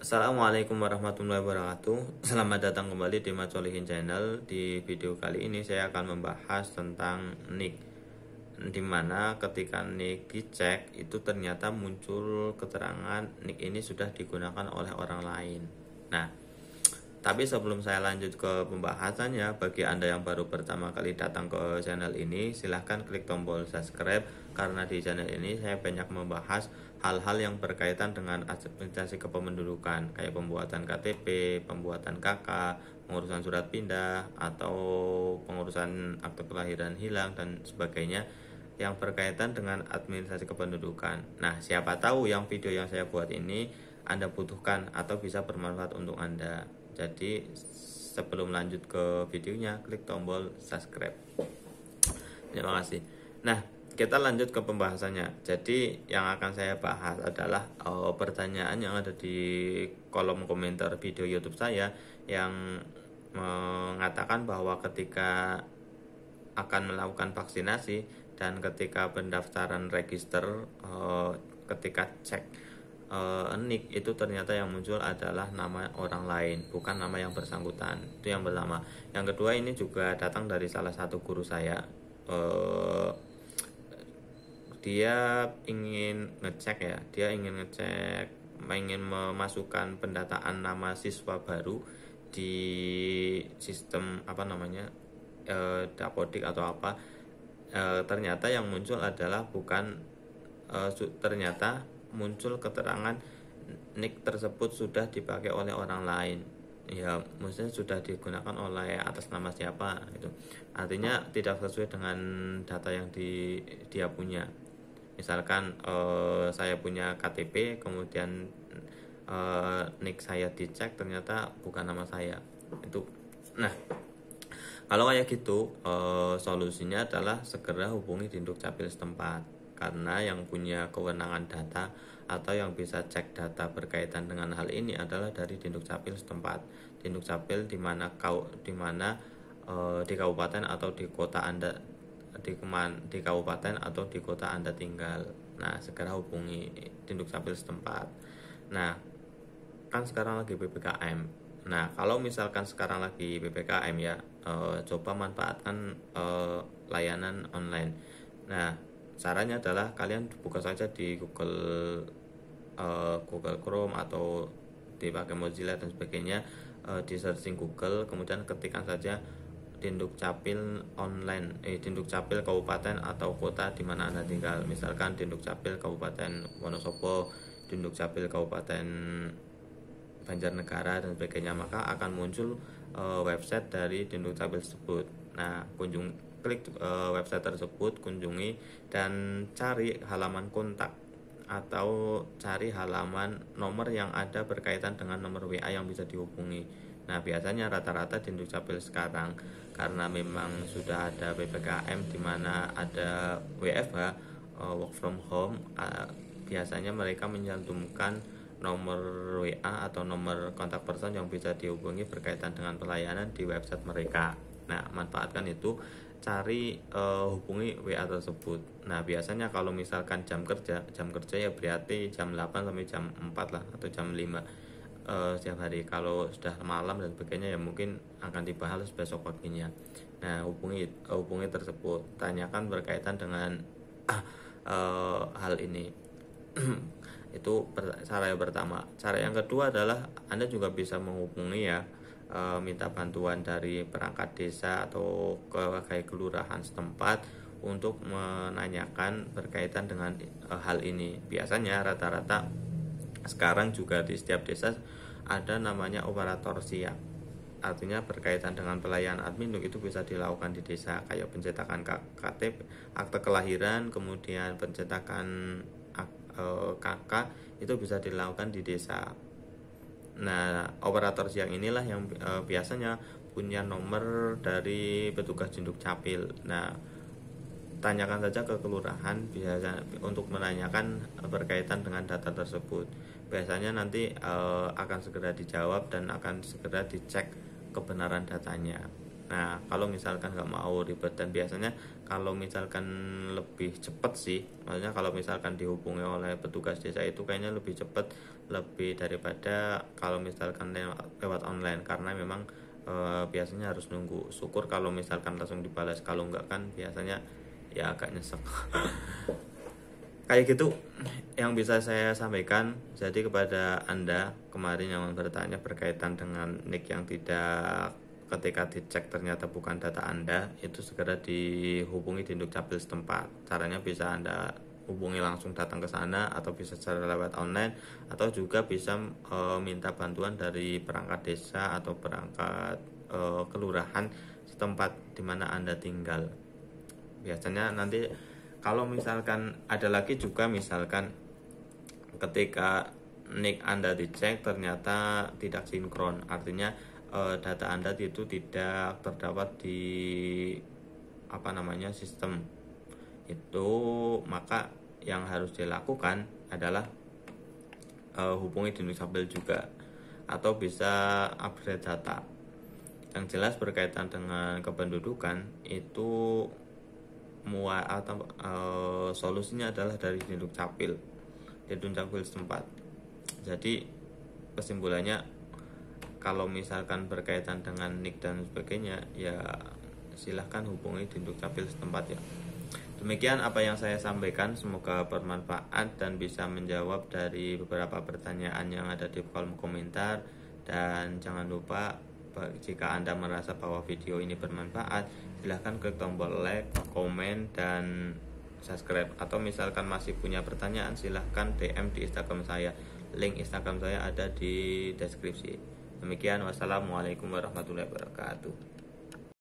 Assalamualaikum warahmatullahi wabarakatuh. Selamat datang kembali di Mat Solihin Channel. Di video kali ini saya akan membahas tentang nick, dimana ketika nick dicek itu ternyata muncul keterangan nick ini sudah digunakan oleh orang lain. Nah, tapi sebelum saya lanjut ke pembahasannya, bagi Anda yang baru pertama kali datang ke channel ini, silahkan klik tombol subscribe, karena di channel ini saya banyak membahas hal-hal yang berkaitan dengan administrasi kependudukan, kayak pembuatan KTP, pembuatan KK, pengurusan surat pindah, atau pengurusan akte kelahiran hilang, dan sebagainya yang berkaitan dengan administrasi kependudukan. Nah, siapa tahu yang video yang saya buat ini Anda butuhkan atau bisa bermanfaat untuk Anda. Jadi sebelum lanjut ke videonya, klik tombol subscribe. Terima kasih. Nah, kita lanjut ke pembahasannya. Jadi yang akan saya bahas adalah pertanyaan yang ada di kolom komentar video YouTube saya yang mengatakan bahwa ketika akan melakukan vaksinasi dan ketika pendaftaran register, ketika cek nick itu ternyata yang muncul adalah nama orang lain, bukan nama yang bersangkutan. Itu yang pertama. Yang kedua, ini juga datang dari salah satu guru saya. Dia ingin ngecek, ingin memasukkan pendataan nama siswa baru di sistem Dapodik atau apa. Ternyata yang muncul adalah ternyata muncul keterangan nick tersebut sudah dipakai oleh orang lain. Ya, maksudnya sudah digunakan oleh atas nama siapa itu. Artinya tidak sesuai dengan data yang dia punya. Misalkan saya punya KTP, kemudian nick saya dicek ternyata bukan nama saya. Itu. Nah, kalau kayak gitu, solusinya adalah segera hubungi Dinduk Capil setempat, karena yang punya kewenangan data atau yang bisa cek data berkaitan dengan hal ini adalah dari Dinduk Capil setempat. Dinduk Capil di mana di kabupaten atau di kota Anda, di kabupaten atau di kota Anda tinggal. Nah, segera hubungi Dinduk Capil setempat. Nah, kan sekarang lagi PPKM. Nah, kalau misalkan sekarang lagi PPKM ya, coba manfaatkan layanan online. Nah, caranya adalah kalian buka saja di Google Chrome atau dipakai Mozilla dan sebagainya, di searching Google, kemudian ketikkan saja Dinduk Capil online, Dinduk Capil kabupaten atau kota di mana Anda tinggal. Misalkan Dinduk Capil Kabupaten Wonosobo, Dinduk Capil Kabupaten Banjarnegara dan sebagainya, maka akan muncul website dari Dinduk Capil tersebut. Nah, klik website tersebut, kunjungi dan cari halaman kontak atau cari halaman nomor yang ada berkaitan dengan nomor WA yang bisa dihubungi. Nah, biasanya rata-rata Dinduk Capil sekarang, karena memang sudah ada PPKM di mana ada WFH, work from home, biasanya mereka mencantumkan nomor WA atau nomor kontak person yang bisa dihubungi berkaitan dengan pelayanan di website mereka. Nah, manfaatkan itu, cari hubungi WA tersebut. Nah, biasanya kalau misalkan jam kerja ya berarti jam 8 sampai jam 4 lah, atau jam 5 setiap hari. Kalau sudah malam dan sebagainya ya mungkin akan dibahas besok paginya. Nah, hubungi tersebut, tanyakan berkaitan dengan hal ini. Itu cara yang pertama. Cara yang kedua adalah Anda juga bisa menghubungi ya, minta bantuan dari perangkat desa atau kayak kelurahan setempat untuk menanyakan berkaitan dengan hal ini. Biasanya rata-rata sekarang juga di setiap desa ada namanya operator siap. Artinya berkaitan dengan pelayanan admin itu bisa dilakukan di desa, kayak pencetakan KTP, akte kelahiran, kemudian pencetakan KK itu bisa dilakukan di desa. Nah, operator siang inilah yang biasanya punya nomor dari petugas Dinduk Capil. Nah, tanyakan saja ke kelurahan biasa untuk menanyakan berkaitan dengan data tersebut. Biasanya nanti akan segera dijawab dan akan segera dicek kebenaran datanya. Nah, kalau misalkan nggak mau ribet, dan biasanya kalau misalkan lebih cepat sih, maksudnya kalau misalkan dihubungi oleh petugas desa itu kayaknya lebih cepat, lebih daripada kalau misalkan lewat online, karena memang biasanya harus nunggu. Syukur kalau misalkan langsung dibalas, kalau nggak kan biasanya ya agak nyesek. Kayak gitu yang bisa saya sampaikan. Jadi kepada Anda kemarin yang bertanya berkaitan dengan nick yang tidak, ketika dicek ternyata bukan data Anda, itu segera dihubungi di Dukcapil setempat. Caranya bisa Anda hubungi langsung datang ke sana, atau bisa secara lewat online, atau juga bisa minta bantuan dari perangkat desa atau perangkat kelurahan setempat di mana Anda tinggal. Biasanya nanti kalau misalkan ada lagi juga, misalkan ketika nick Anda dicek ternyata tidak sinkron, artinya data Anda itu tidak terdapat di sistem itu, maka yang harus dilakukan adalah hubungi Dukcapil juga, atau bisa upgrade data. Yang jelas berkaitan dengan kependudukan itu solusinya adalah dari Dukcapil setempat. Jadi kesimpulannya, kalau misalkan berkaitan dengan nick dan sebagainya, ya silahkan hubungi Dukcapil setempat ya. Demikian apa yang saya sampaikan, semoga bermanfaat dan bisa menjawab dari beberapa pertanyaan yang ada di kolom komentar. Dan jangan lupa, jika Anda merasa bahwa video ini bermanfaat, silahkan klik tombol like, komen, dan subscribe. Atau misalkan masih punya pertanyaan, silahkan DM di Instagram saya. Link Instagram saya ada di deskripsi. Demikian, wassalamualaikum warahmatullahi wabarakatuh.